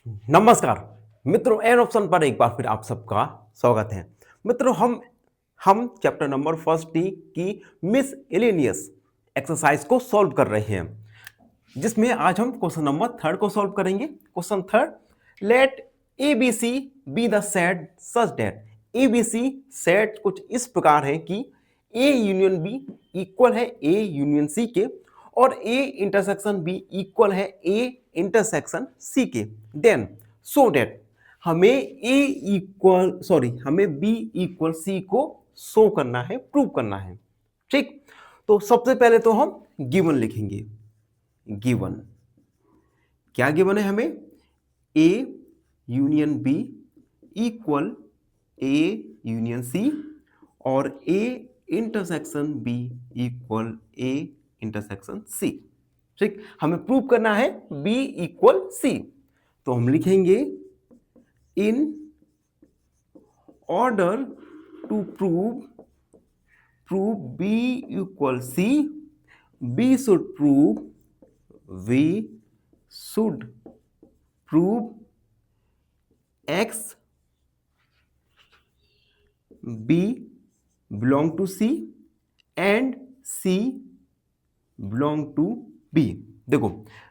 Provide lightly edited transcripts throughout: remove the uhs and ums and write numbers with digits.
नमस्कार मित्रों, an option पर एक बार फिर आप सबका स्वागत है। मित्रों, हम चैप्टर नंबर फर्स्ट टी की मिस एलिनियस एक्सरसाइज को सॉल्व कर रहे हैं, जिसमें आज हम क्वेश्चन नंबर थर्ड को सॉल्व करेंगे। Question third, let A B C be the set such that A B C set कुछ इस प्रकार है कि ए यूनियन बी इक्वल है ए यूनियन सी के और ए इंटरसेक्शन बी इक्वल है ए इंटरसेक्शन सी के। देन सो दैट हमें बी इक्वल सी को शो करना है, प्रूव करना है। ठीक, तो सबसे पहले तो हम गिवन लिखेंगे। गिवन क्या गिवन है हमें? A union B equal A union C और A intersection B equal A intersection C. ठीक, हमें प्रूव करना है बी इक्वल सी, तो हम लिखेंगे in order to prove B equal C we should prove x B belong to C and C belong to B. देखो,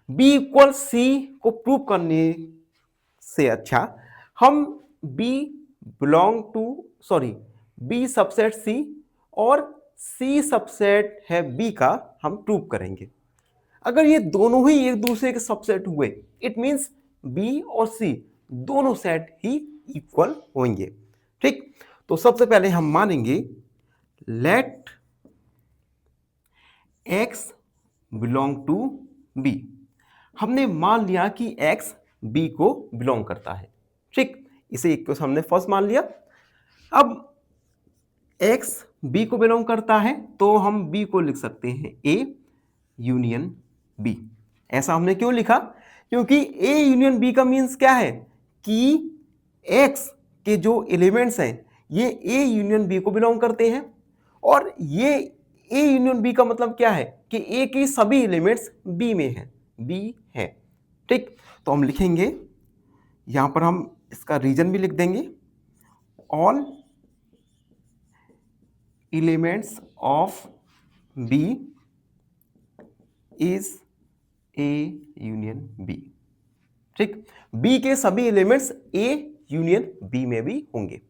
b equal C को prove करने से अच्छा हम b सबसेट c और c सबसेट है b का हम प्रूव करेंगे। अगर ये दोनों ही एक दूसरे के सबसेट हुए, इट मींस b और c दोनों सेट ही इक्वल होंगे। ठीक, तो सबसे पहले हम मानेंगे let x belong to b। हमने मान लिया कि x b को बिलोंग करता है। ठीक, इसे एक तो हमने फर्स्ट मान लिया। अब x b को बिलोंग करता है तो हम b को लिख सकते हैं a यूनियन b। ऐसा हमने क्यों लिखा? क्योंकि a यूनियन b का मीन्स क्या है कि x के जो एलिमेंट्स हैं ये a यूनियन b को बिलोंग करते हैं, और ये a यूनियन b का मतलब क्या है कि a की सभी एलिमेंट्स b में हैं, b है। ठीक, तो हम लिखेंगे, यहां पर हम इसका रीजन भी लिख देंगे, all elements of b is a union b। ठीक, b के सभी एलिमेंट्स a यूनियन b में भी होंगे।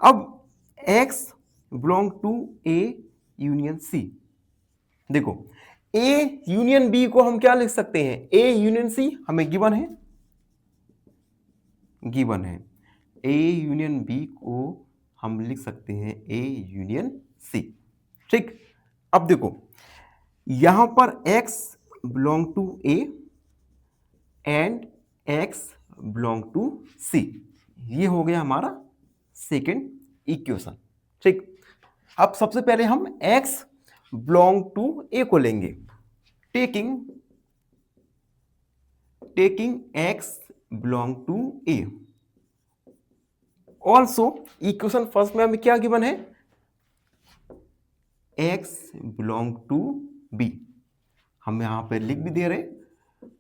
अब x belong to a union c। देखो, a यूनियन b को हम क्या लिख सकते हैं? a यूनियन c हमें गिवन है a यूनियन b को हम लिख सकते हैं a यूनियन c। ठीक, अब देखो यहां पर x belong to a and x belong to c, ये हो गया हमारा सेकेंड इक्वेशन। ठीक, अब सबसे पहले हम x बिलोंग टू a को लेंगे, taking x belong to a। Also equation first में हमें क्या गिवन है? x belong to b। हम यहां पे लिख भी दे रहे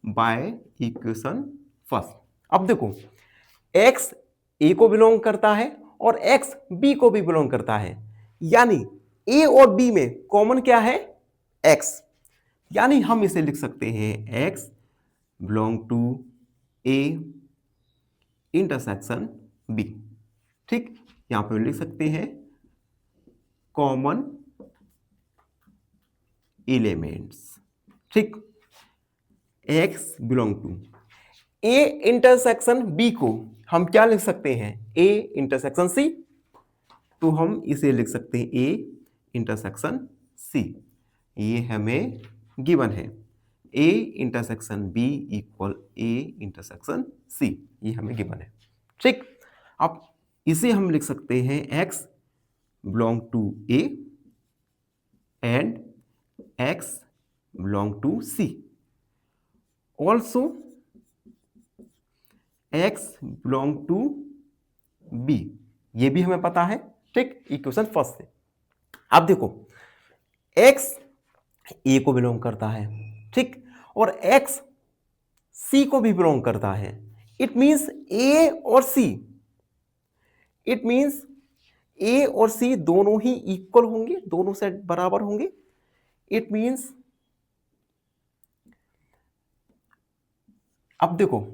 बाय इक्वेशन फर्स्ट। अब देखो, x a को बिलोंग करता है और x b को भी बिलोंग करता है, यानी a और b में कॉमन क्या है? x, यानी हम इसे लिख सकते हैं x belong to a intersection b। ठीक, यहां पे लिख सकते हैं कॉमन एलिमेंट्स। ठीक, x belong to a intersection b को हम क्या लिख सकते हैं? a इंटरसेक्शन c, तो हम इसे लिख सकते हैं a इंटरसेक्शन c। ये हमें गिवन है a intersection b equal a intersection c, ये हमें गिवन है। ठीक, अब इसे हम लिख सकते हैं x belong to a and x belong to c। Also x belong to b, ये भी हमें पता है। ठीक, इक्वेशन फर्स्ट से। अब देखो, x a को बिलोंग करता है, ठीक, और x सी को भी बिलोंग करता है। इट मीन्स ए और सी, इट मीन्स ए और सी दोनों ही इक्वल होंगे, दोनों सेट बराबर होंगे। इट मीन्स अब देखो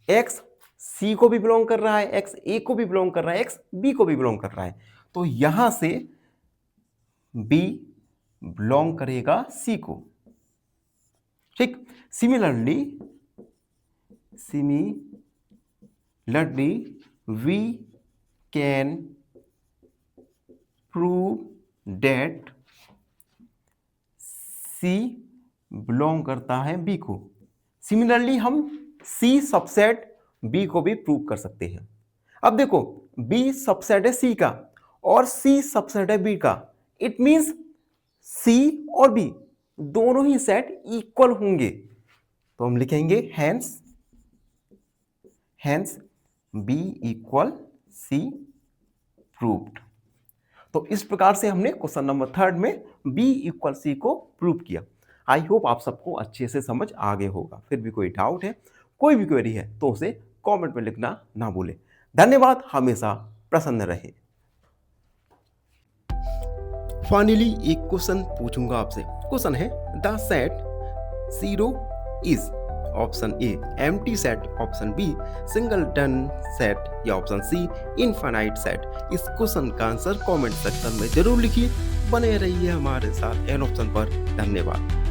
एक्स सी को भी बिलोंग कर रहा है, एक्स ए को भी बिलोंग कर रहा है, एक्स बी को भी बिलोंग कर रहा है, तो यहां से बी बिलोंग करेगा सी को। ठीक, similarly we can prove that C belong करता है बी को। सिमिलरली हम सी सबसेट बी को भी प्रूव कर सकते हैं। अब देखो बी सबसेट है सी का और सी सबसेट है बी का, इट मींस सी और बी दोनों ही सेट इक्वल होंगे, तो हम लिखेंगे hence B equal C proved. तो इस प्रकार से हमने क्वेश्चन नंबर 3 में बी इक्वल सी को प्रूव किया। आई होप आप सबको अच्छे से समझ आ गए होगा। फिर भी कोई डाउट है, कोई भी क्वेरी है तो उसे कमेंट में लिखना ना भूलें। धन्यवाद, हमेशा प्रसन्न रहे। फाइनली एक क्वेश्चन पूछूंगा आपसे। क्वेश्चन है the set 0 is option A empty set, option B singleton set या ऑप्शन सी इनफाइनाइट सेट। इस क्वेश्चन का आंसर कमेंट सेक्शन में जरूर लिखिए। बने रहिए हमारे साथ एन ऑप्शन पर। धन्यवाद।